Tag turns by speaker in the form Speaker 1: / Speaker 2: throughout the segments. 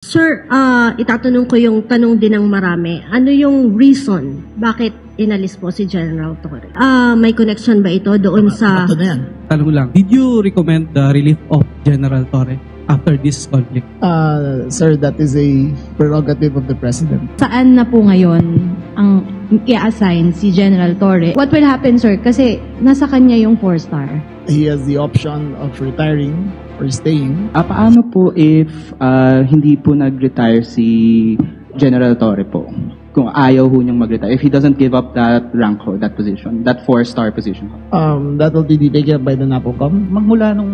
Speaker 1: Sir, itatanong ko yung tanong din ng marami. Ano yung reason bakit inalis po si General Torre? May connection ba ito doon sa...
Speaker 2: Ito na yan.
Speaker 3: Tanong lang, did you recommend the relief of General Torre after this conflict?
Speaker 2: Sir, that is a prerogative of the President.
Speaker 4: Saan na po ngayon ang i-assign si General Torre? What will happen, sir? Kasi nasa kanya yung 4-star.
Speaker 2: He has the option of retiring or staying.
Speaker 5: Paano po if hindi po nag-retire si General Torre po? Kung ayaw ho niyang mag-retire, if he doesn't give up that rank ho, that position, that 4-star position.
Speaker 2: That will be taken up by the NAPOCOM.
Speaker 6: Magmula nung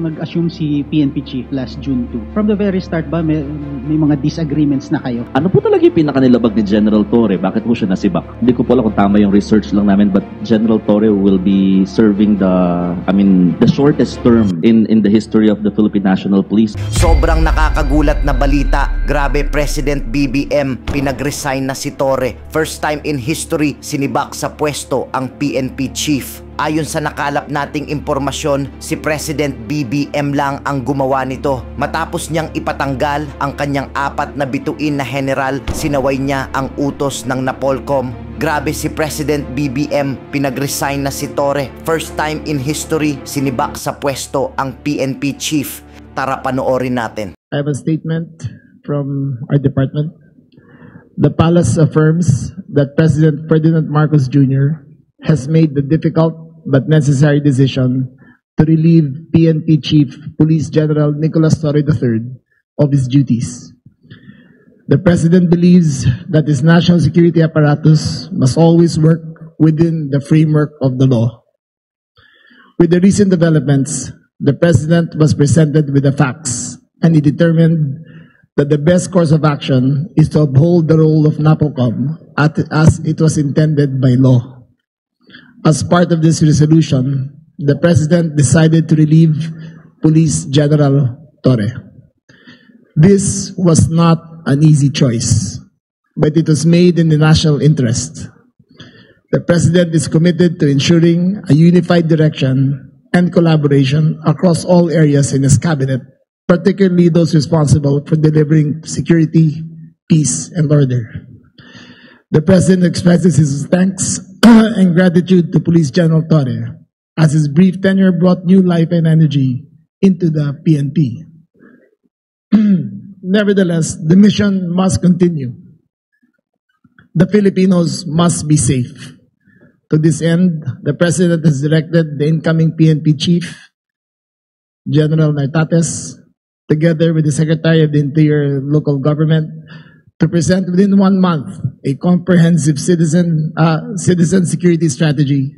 Speaker 6: nag-assume si PNP Chief last June 2, from the very start ba may mga disagreements na kayo?
Speaker 7: Ano po talaga yung pinakanilabag ni General Torre? Bakit po siya nasibak? Hindi ko po alam kung tama yung research lang namin, but General Torre will be serving the shortest term in the history of the Philippine National Police.
Speaker 8: Sobrang nakakagulat na balita. Grabe, President BBM pinag-resign na si Torre. First time in history, sinibak sa pwesto ang PNP Chief. Ayon sa nakalap nating impormasyon, si President BBM lang ang gumawa nito. Matapos niyang ipatanggal ang kanyang 4 na bituin na general, sinaway niya ang utos ng NAPOLCOM. Grabe, si President BBM, pinag-resign na si Torre. First time in history, sinibak sa pwesto ang PNP Chief. Tara, panoorin natin.
Speaker 2: I have a statement from our department. The palace affirms that President Ferdinand Marcos Jr. has made the difficult but necessary decision to relieve PNP Chief Police General Nicolas Torre III of his duties. The President believes that his national security apparatus must always work within the framework of the law. With the recent developments, the President was presented with the facts, and he determined that the best course of action is to uphold the role of NAPOCOM as it was intended by law. As part of this resolution, the President decided to relieve Police General Torre. This was not an easy choice, but it was made in the national interest. The President is committed to ensuring a unified direction and collaboration across all areas in his cabinet, particularly those responsible for delivering security, peace, and order. The President expresses his thanks and gratitude to Police General Torre, as his brief tenure brought new life and energy into the PNP. Nevertheless, the mission must continue. The Filipinos must be safe. To this end, the President has directed the incoming PNP Chief, General Nartates, together with the Secretary of the Interior Local Government, to present within 1 month a comprehensive citizen security strategy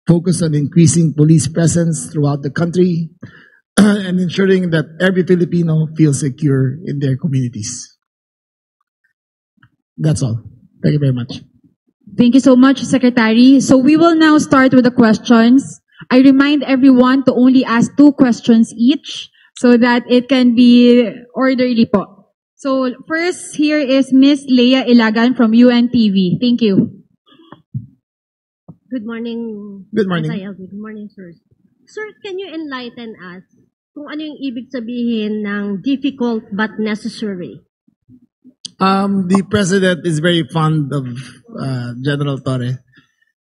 Speaker 2: focused on increasing police presence throughout the country and ensuring that every Filipino feels secure in their communities. That's all. Thank you very much.
Speaker 4: Thank you so much, Secretary. So we will now start with the questions. I remind everyone to only ask 2 questions each so that it can be orderly po. So first here is Miss Leia Ilagan from UNTV. Thank you.
Speaker 1: Good morning.
Speaker 2: Good morning.
Speaker 1: Good morning, sir. Sir, can you enlighten us kung ano yung ibig sabihin ng difficult but necessary?
Speaker 2: The President is very fond of General Torre.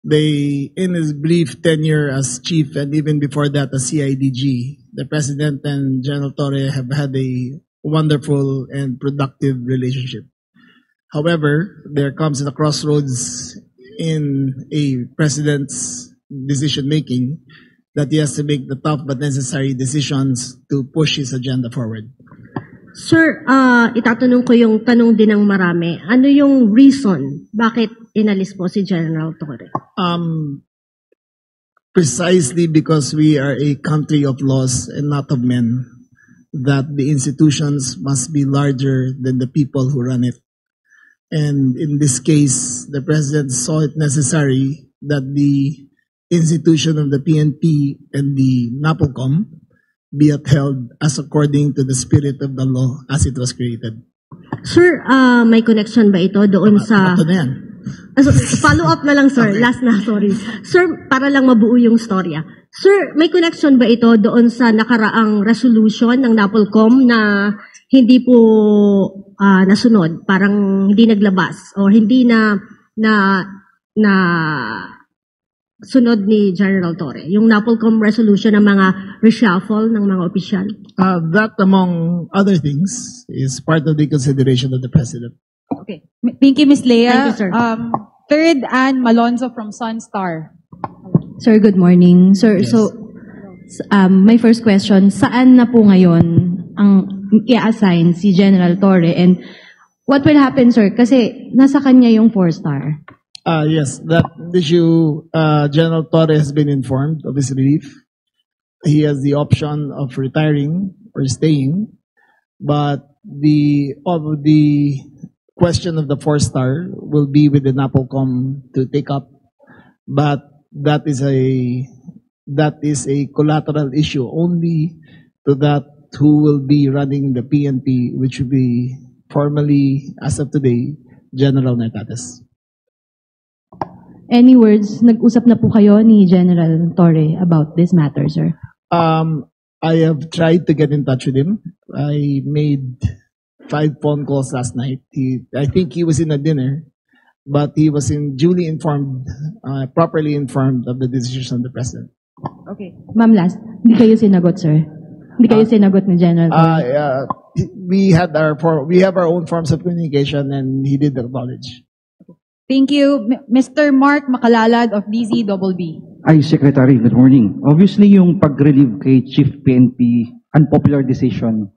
Speaker 2: In his brief tenure as chief and even before that as CIDG, the President and General Torre have had a wonderful and productive relationship. However, there comes a crossroads in a president's decision-making that he has to make the tough but necessary decisions to push his agenda forward.
Speaker 1: Sir, itatanong ko yung tanong din ng marami. Ano yung reason bakit inalis po si General Torre?
Speaker 2: Precisely because we are a country of laws and not of men, that the institutions must be larger than the people who run it. And in this case, the President saw it necessary that the institution of the PNP and the NAPOCOM be upheld as according to the spirit of the law as it was created.
Speaker 1: Sir, may connection ba ito doon sa...
Speaker 2: Ito na yan.
Speaker 1: Follow up na lang, sir. Okay. Last na, sorry. Sir, para lang mabuo yung storya. Sir, may connection ba ito doon sa nakaraang resolution ng NAPOLCOM na hindi po nasunod, parang hindi naglabas o hindi na sunod ni General Torre, yung NAPOLCOM resolution ng mga reshuffle ng mga opisyal?
Speaker 2: That, among other things, is part of the consideration of the President.
Speaker 4: Okay. Thank you, Ms. Leah.
Speaker 1: Thank you, sir.
Speaker 4: Third, Ann Malonzo from Sunstar.
Speaker 9: Sir, good morning. Sir,
Speaker 2: Yes.
Speaker 9: so my first question, saan na po ngayon ang i-assign si General Torre, and what will happen, sir? Kasi nasa kanya yung 4-star.
Speaker 2: Yes, that issue, General Torre has been informed of his relief. He has the option of retiring or staying, but the question of the 4-star will be with the NAPOLCOM to take up, but that is a collateral issue only to that who will be running the PNP, which will be formally, as of today, General Nartates.
Speaker 9: Any words, nag-usap na po kayo ni General Torre about this matter, sir?
Speaker 2: I have tried to get in touch with him. I made 5 phone calls last night. I think he was in a dinner, but he was duly informed, properly informed of the decision of the President.
Speaker 9: Okay. Ma'am, last, hindi kayo sinagot, sir? Hindi kayo sinagot ni General Torre?
Speaker 2: We have our own forms of communication, and he did acknowledge.
Speaker 4: Thank you, Mr. Mark Makalalad of DZBB.
Speaker 10: Ay, Secretary, good morning. Obviously, yung pag-relieve kay Chief PNP, unpopular decision,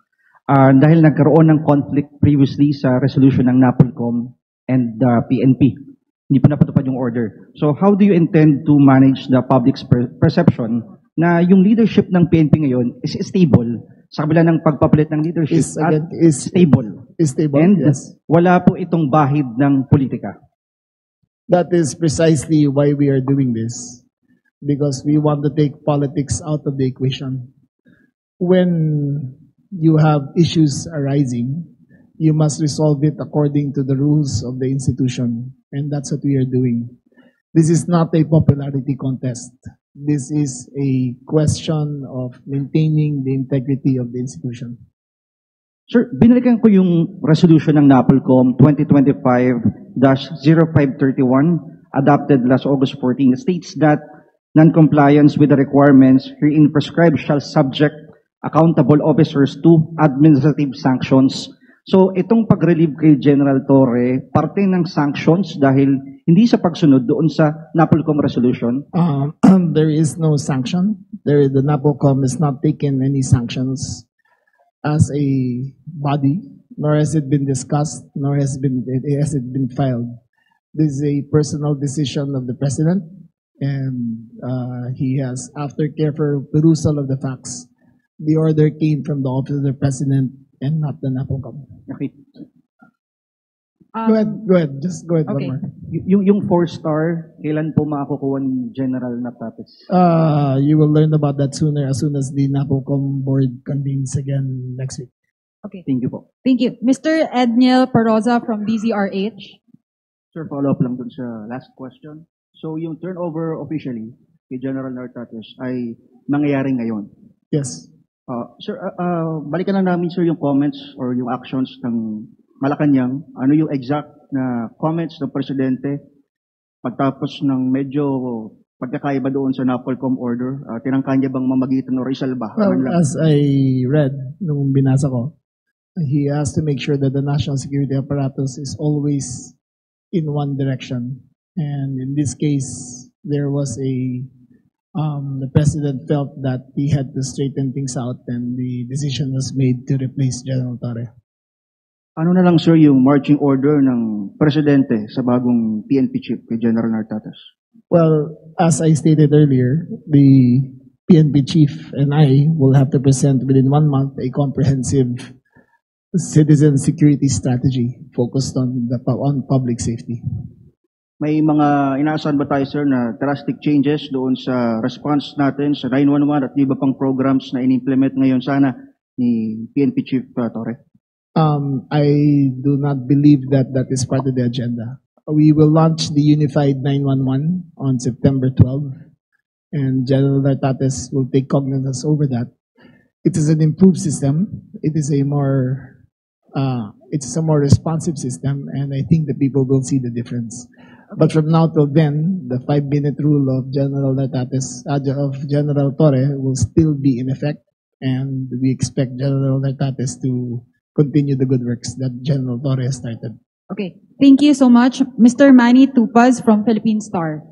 Speaker 10: dahil nagkaroon ng conflict previously sa resolution ng NAPOLCOM and the PNP. Hindi pa napatupad yung order. So how do you intend to manage the public's perception na yung leadership ng PNP ngayon is stable sa kabila ng pagpapalit ng leadership
Speaker 2: Is
Speaker 10: stable?
Speaker 2: stable,
Speaker 10: And
Speaker 2: yes.
Speaker 10: wala po itong bahid ng politika.
Speaker 2: That is precisely why we are doing this, because we want to take politics out of the equation. When you have issues arising, you must resolve it according to the rules of the institution, and that's what we are doing. This is not a popularity contest. This is a question of maintaining the integrity of the institution.
Speaker 10: Sir, binalikan ko yung resolution ng NAPOLCOM 2025-0531 adopted last August 14. It states that non-compliance with the requirements herein prescribed shall subject accountable officers to administrative sanctions. So itong pag-relieve kay General Torre, parte ng sanctions dahil hindi sa pagsunod doon sa NAPOLCOM resolution?
Speaker 2: There is no sanction. The NAPOLCOM has not taken any sanctions as a body, nor has it been discussed, nor has it been filed. This is a personal decision of the President, and he has, after careful perusal of the facts, the order came from the office of the President and not the NAPOLCOM.
Speaker 10: Okay.
Speaker 2: Go ahead. Just go ahead.
Speaker 4: Okay.
Speaker 2: One more.
Speaker 10: Yung 4-star, kailan po makakukuha ni General Nartates?
Speaker 2: You will learn about that sooner, as soon as the NAPOLCOM board convenes again next week.
Speaker 4: Okay.
Speaker 10: Thank you po.
Speaker 4: Thank you. Mr. Edniel Paroza from DZRH.
Speaker 5: Sir, follow up lang dun sa last question. So yung turnover officially kay General Nartates ay nangyayari ngayon.
Speaker 2: Yes.
Speaker 5: Sir, balikan na namin sir yung comments or yung actions ng Malacanang. Ano yung exact na comments ng Presidente pagtapos ng medyo pagkakaiba doon sa NAPOLCOM order? Tinangka niya bang mamagitan o resolba?
Speaker 2: Well, as I read nung binasa ko, he has to make sure that the national security apparatus is always in one direction. And in this case, there was the President felt that he had to straighten things out, and the decision was made to replace General Torre.
Speaker 5: Ano na lang sir yung marching order ng Presidente sa bagong PNP chief kay General Nartates?
Speaker 2: Well, as I stated earlier, the PNP chief and I will have to present within 1 month a comprehensive citizen security strategy focused on public safety.
Speaker 5: May mga inaasahan ba tayo sir na drastic changes doon sa response natin sa 911 at iba pang programs na in-implement ngayon sana ni PNP Chief Torre?
Speaker 2: I do not believe that is part of the agenda. We will launch the Unified 911 on September 12, and General Nartates will take cognizance over that. It is an improved system. It is a more it's a more responsive system, and I think the people will see the difference. But from now till then, the 5-minute rule of General Torre will still be in effect, and we expect General Nartates to continue the good works that General Torre has started.
Speaker 4: Okay. Thank you so much. Mr. Manny Tupaz from Philippine Star.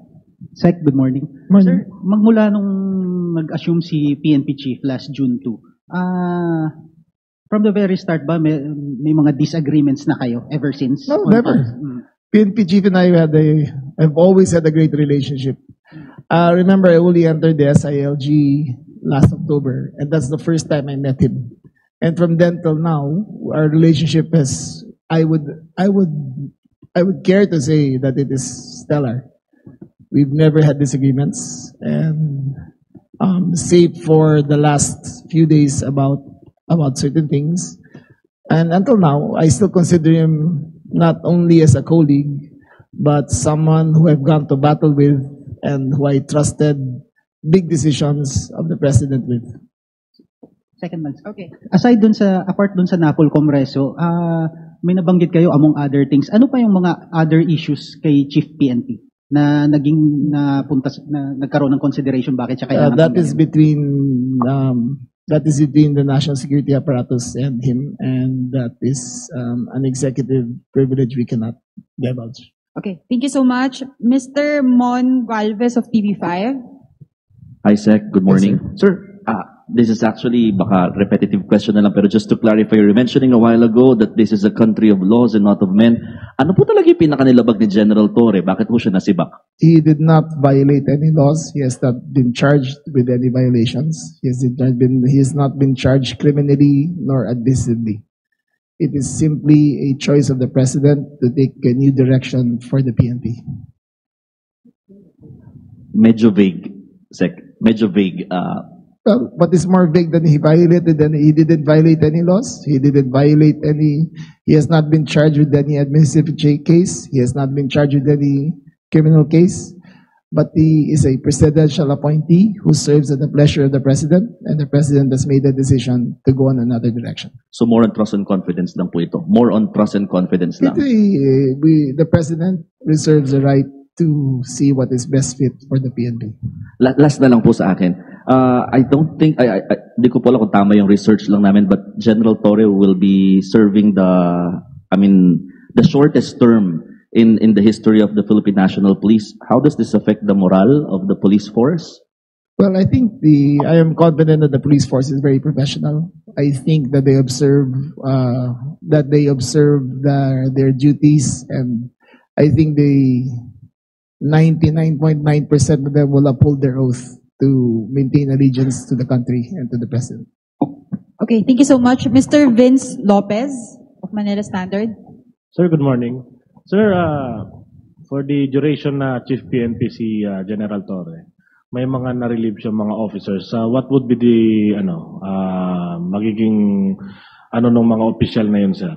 Speaker 6: Sec, good morning.
Speaker 2: Morning.
Speaker 6: Sir, magmula nung nag-assume si PNP Chief last June 2, from the very start ba, may mga disagreements na kayo ever since?
Speaker 2: No, never. PNP Chief and I've always had a great relationship. Remember, I only entered the SILG last October, and that's the first time I met him. And from then till now, our relationship has, I would care to say that it is stellar. We've never had disagreements, and save for the last few days about certain things. And until now, I still consider him not only as a colleague, but someone who I've gone to battle with and who I trusted big decisions of the president with.
Speaker 6: Second month. Okay. Apart dun sa Napolcom Reso, may nabanggit kayo among other things. Ano pa yung mga other issues kay Chief PNP na nagkaroon ng consideration, bakit siya kailangan?
Speaker 2: That is between the national security apparatus and him, and that is an executive privilege we cannot divulge.
Speaker 4: Okay. Thank you so much. Mr. Mon Galvez of TV5.
Speaker 7: Hi, Sec. Good morning.
Speaker 2: Yes,
Speaker 7: sir, this is actually baka repetitive question na lang, pero just to clarify, you're mentioning a while ago that this is a country of laws and not of men. Ano po talaga yung pinakanilabag ni General Torre? Bakit po siya nasibak?
Speaker 2: He did not violate any laws. He has not been charged with any violations. He has not been charged criminally nor admissively. It is simply a choice of the president to take a new direction for the PNP.
Speaker 7: Medyo vague, Sec. Medyo vague.
Speaker 2: Well, what is more vague than he didn't violate any laws? He has not been charged with any administrative case. He has not been charged with any criminal case. But he is a presidential appointee who serves at the pleasure of the president, and the president has made a decision to go in another direction.
Speaker 7: So more on trust and confidence lang po ito. More on trust and confidence lang.
Speaker 2: The president reserves the right to see what is best fit for the PNP.
Speaker 7: Last na lang po sa akin. I don't think, di ko po alam kung tama yung research lang namin, but General Torre will be serving the shortest term in the history of the Philippine National Police. How does this affect the morale of the police force?
Speaker 2: Well, I think I am confident that the police force is very professional. I think that they observe their duties, and I think 99.9% of them will uphold their oath to maintain allegiance to the country and to the president.
Speaker 4: Okay, thank you so much. Mr. Vince Lopez of Manila Standard.
Speaker 11: Sir, good morning. Sir, for the duration na Chief PNP si General Torre, may mga na-relieve siya mga officers. What would be the magiging ng mga official na yun, sir?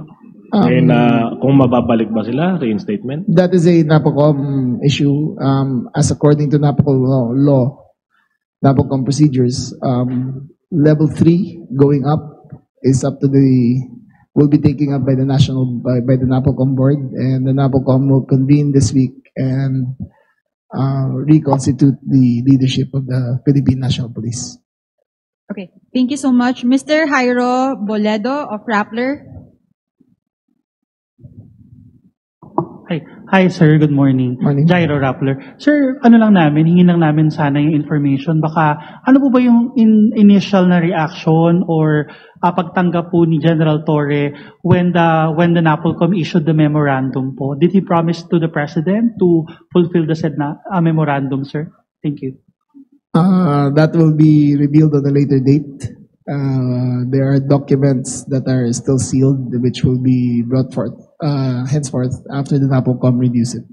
Speaker 11: Kung mababalik ba sila, reinstatement?
Speaker 2: That is a NAPOCOM issue. As according to NAPOCOM law, NAPOCOM procedures, level 3 going up is will be taken up by the NAPOCOM board, and the NAPOCOM will convene this week and reconstitute the leadership of the Philippine National Police.
Speaker 4: Okay, thank you so much. Mr. Jairo Boledo of Rappler.
Speaker 12: Hi sir, good morning.
Speaker 2: Morning.
Speaker 12: Jairo Rappler. Sir, hingin lang namin sana yung information. Baka, ano po ba yung initial na reaction or pagtanggap po ni General Torre when the NAPOLCOM issued the memorandum po? Did he promise to the President to fulfill the said memorandum, sir? Thank you.
Speaker 2: That will be revealed on a later date. There are documents that are still sealed, which will be brought forth henceforth after the NAPOLCOM reviews it.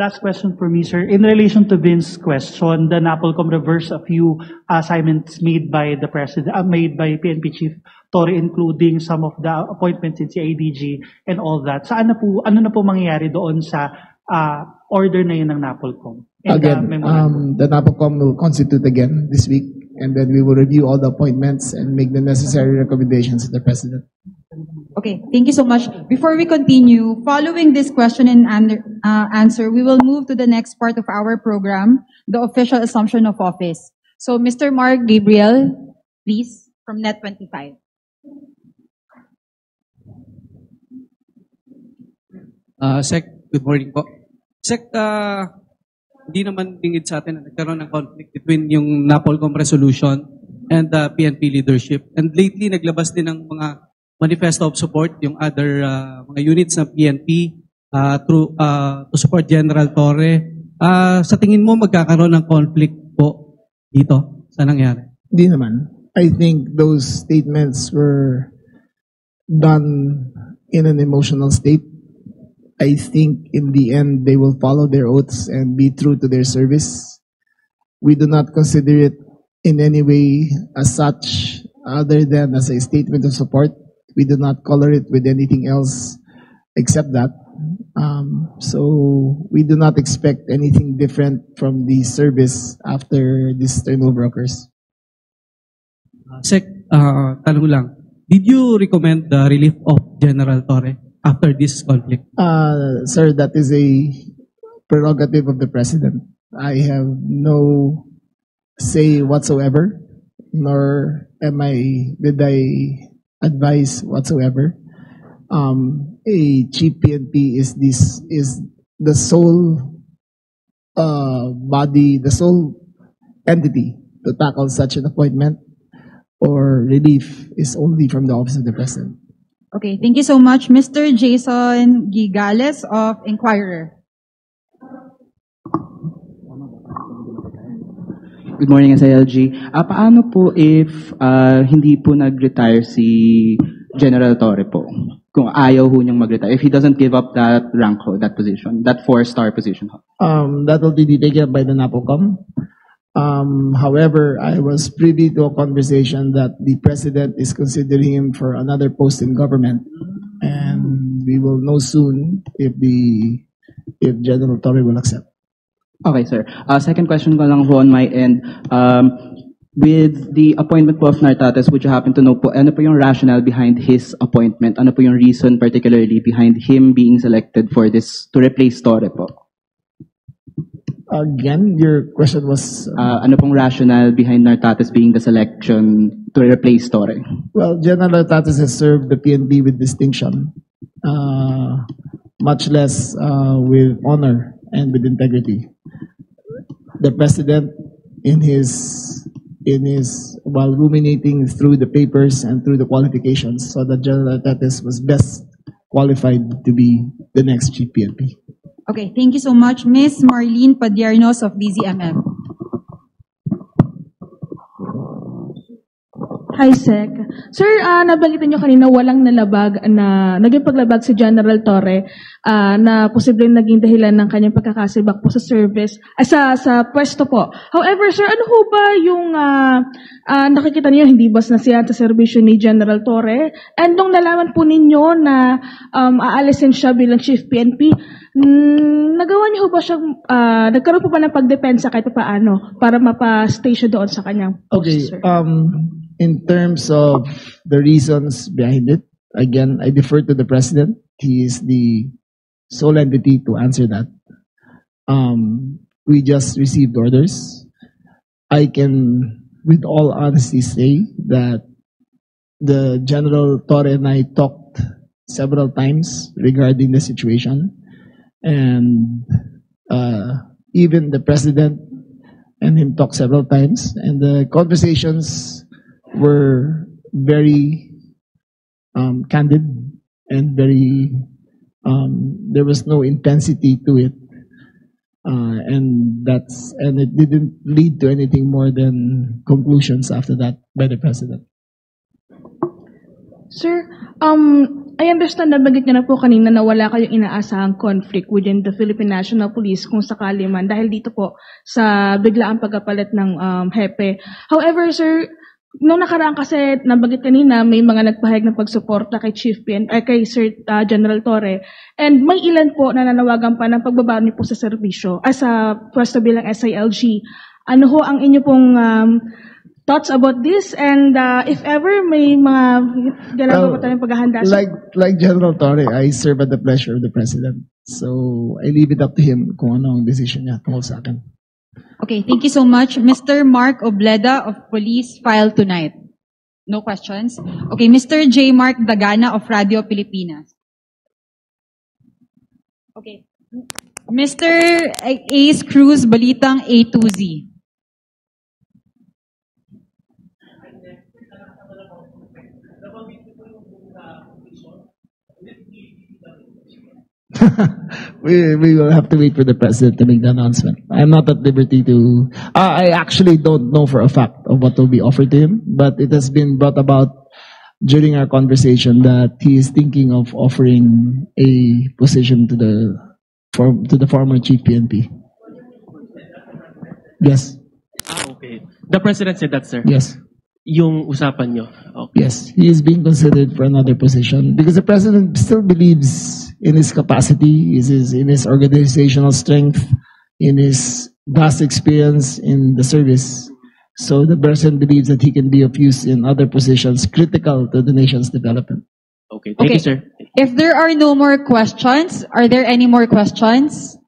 Speaker 12: Last question for me, sir. In relation to Vince's question, the NAPOLCOM reversed a few assignments made by the President, made by PNP Chief Torre, including some of the appointments in CIDG and all that. Ano na po mangyayari doon sa order na yun ng NAPOLCOM?
Speaker 2: Again, the NAPOLCOM will constitute again this week, and then we will review all the appointments and make the necessary recommendations to the President.
Speaker 4: Okay, thank you so much. Before we continue, following this question and answer, we will move to the next part of our program, the official assumption of office. So, Mr. Mark Gabriel, please, from Net25.
Speaker 3: Sec, good morning po. Sec, hindi naman dingid sa atin na nagkaroon ng conflict between yung NAPOLCOM resolution and the PNP leadership. And lately, naglabas din ng mga manifesto of support yung other mga units ng PNP to support General Torre. Sa tingin mo, magkakaroon ng conflict po dito sa nangyari?
Speaker 2: Hindi naman. I think those statements were done in an emotional state. I think in the end, they will follow their oaths and be true to their service. We do not consider it in any way as such, other than as a statement of support. We do not color it with anything else except that. So we do not expect anything different from the service after this turnover occurs.
Speaker 3: Sec, tanong lang. Did you recommend the relief of General Torre after this conflict?
Speaker 2: Sir, that is a prerogative of the President. I have no say whatsoever, nor did I advise whatsoever. A chief PNP is the sole body, the sole entity to tackle such an appointment, or relief is only from the office of the President.
Speaker 4: Okay, thank you so much. Mr. Jason Gigales of Inquirer.
Speaker 13: Good morning, SILG. Paano po if hindi po nag-retire si General Torre po? Kung ayaw ho niyang mag-retire, if he doesn't give up that rank ho, that position, that 4-star position ho?
Speaker 2: That will be taken up by the NAPOLCOM. However, I was privy to a conversation that the President is considering him for another post in government, and we will know soon if General Torre will accept.
Speaker 13: Okay, sir. Second question ko lang ho on my end. With the appointment po of Nartates, would you happen to know po, ano po yung rationale behind his appointment? Ano po yung reason particularly behind him being selected for this, to replace Torre po?
Speaker 2: Again, your question was...
Speaker 13: ano pong rationale behind Nartates being the selection to replace Torre?
Speaker 2: Well, General Nartates has served the PNP with distinction, much less with honor and with integrity. The President, while ruminating through the papers and through the qualifications, saw that General Nartates was best qualified to be the next chief PNP.
Speaker 4: Okay, thank you so much. Ms. Marlene Padiernos of DZMM.
Speaker 14: Hi, Sec. Sir, nabanggitan nyo kanina walang naging paglabag si General Torre na posibleng naging dahilan ng kanyang pagkakasibak po sa service, sa pwesto po. However, sir, ano ho ba yung nakikita niyo hindi bas na siya sa serbisyo ni General Torre? And nung nalaman po ninyo na aalisin siya bilang Chief PNP, nagawa niyo ba siyang, nagkaroon po ba ng pagdepensa kahit paano para mapa-stay siya doon sa kanyang post,
Speaker 2: okay,
Speaker 14: sir?
Speaker 2: In terms of the reasons behind it, again, I defer to the President. He is the sole entity to answer that. We just received orders. I can, with all honesty, say that the General Torre and I talked several times regarding the situation, and even the President and him talked several times, and the conversations were very candid and very there was no intensity to it, and it didn't lead to anything more than conclusions after that by the President.
Speaker 14: Sir, I understand na bagit niya na po kanina na wala kayong inaasahang conflict within the Philippine National Police kung sakali man dahil dito po sa biglaang pagkapalit ng hepe. However, sir, nung nakaraan kasi nabanggit kanina may mga nagpahayag ng pagsuporta kay kay Sir General Torre, and may ilan po na nanawagan pa ng pagbaba niyo po sa serbisyo sa pwesto bilang SILG. Ano ho ang inyo pong thoughts about this? And if ever may mga ginagawa pa tayong paghahanda.
Speaker 2: Like General Torre, I serve at the pleasure of the President. So, I leave it up to him kung ano ang decision niya tungkol sa akin.
Speaker 4: Okay, thank you so much. Mr. Mark Obleda of Police File Tonight. No questions? Okay, Mr. J. Mark Dagana of Radio Pilipinas. Okay. Mr. Ace Cruz, Balitang A to Z.
Speaker 2: We will have to wait for the President to make the announcement. I'm not at liberty to... I actually don't know for a fact of what will be offered to him, but it has been brought about during our conversation that he is thinking of offering a position to the former Chief PNP. Yes.
Speaker 15: Okay. The President said that, sir?
Speaker 2: Yes.
Speaker 15: Yung usapan nyo? Okay.
Speaker 2: Yes, he is being considered for another position because the President still believes in his capacity, in his organizational strength, in his vast experience in the service. So the President believes that he can be of use in other positions critical to the nation's development.
Speaker 15: Okay, thank you, sir.
Speaker 4: If there are no more questions, are there any more questions?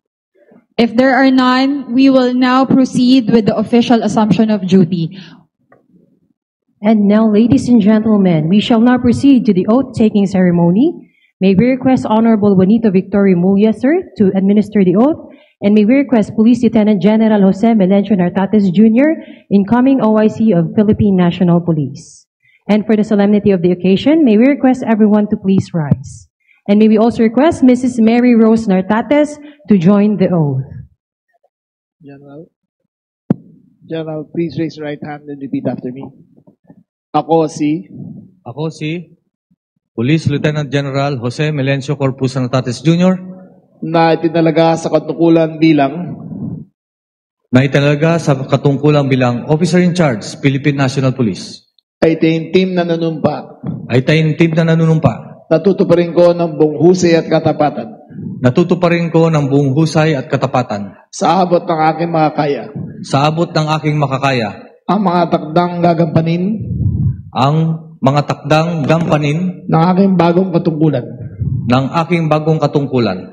Speaker 4: If there are none, we will now proceed with the official assumption of duty.
Speaker 16: And now, ladies and gentlemen, we shall now proceed to the oath-taking ceremony. May we request Honorable Juanito Victorio Muya, sir, to administer the oath, and may we request Police Lieutenant General Jose Melencio Nartates Jr., incoming OIC of Philippine National Police. And for the solemnity of the occasion, may we request everyone to please rise. And may we also request Mrs. Mary Rose Nartates to join the oath.
Speaker 2: General, please raise your right hand and repeat after me. Ako si
Speaker 17: Police Lieutenant General Jose Melencio Corpus Nartates Jr.
Speaker 2: na itinalaga sa katungkulan
Speaker 17: bilang Officer in Charge, Philippine National Police.
Speaker 2: Ay taintim na nanunumpa. Natutuparin ko ng buong husay at katapatan. Sa abot ng aking makakaya. Ang mga takdang gampanin ng aking bagong katungkulan.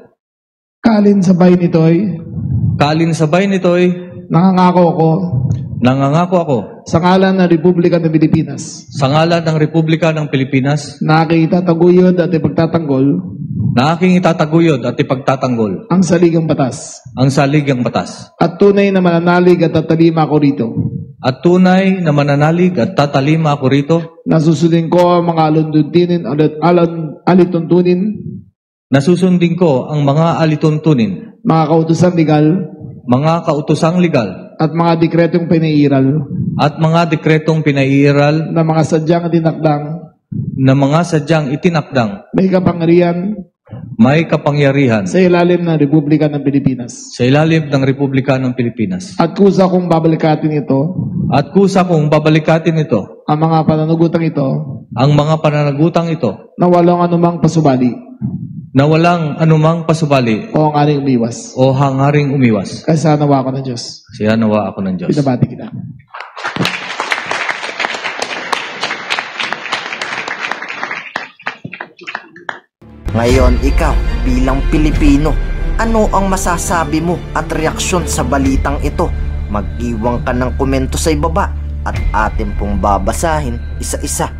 Speaker 2: Kalin sa bayan nito'y nangangako ako sa ngalan ng Republika ng Pilipinas na aking itataguyod at ipagtatanggol ang saligang batas at tunay na mananalig at tatalima ako rito na susundin ko ang mga alituntunin mga kautosang legal at mga dekretong pinaiiral na mga sadyang itinakdang may kapangyarihan sa ilalim ng Republika ng Pilipinas. At kusa kong babalikatin ito ang mga pananagutang ito na walang anumang pasubali o hangaring umiwas. Kaya nawa ako ng Diyos. Pinabati kita.
Speaker 8: Ngayon, ikaw, bilang Pilipino, ano ang masasabi mo at reaksyon sa balitang ito? Mag-iwan ka ng komento sa ibaba at atin pong babasahin isa-isa.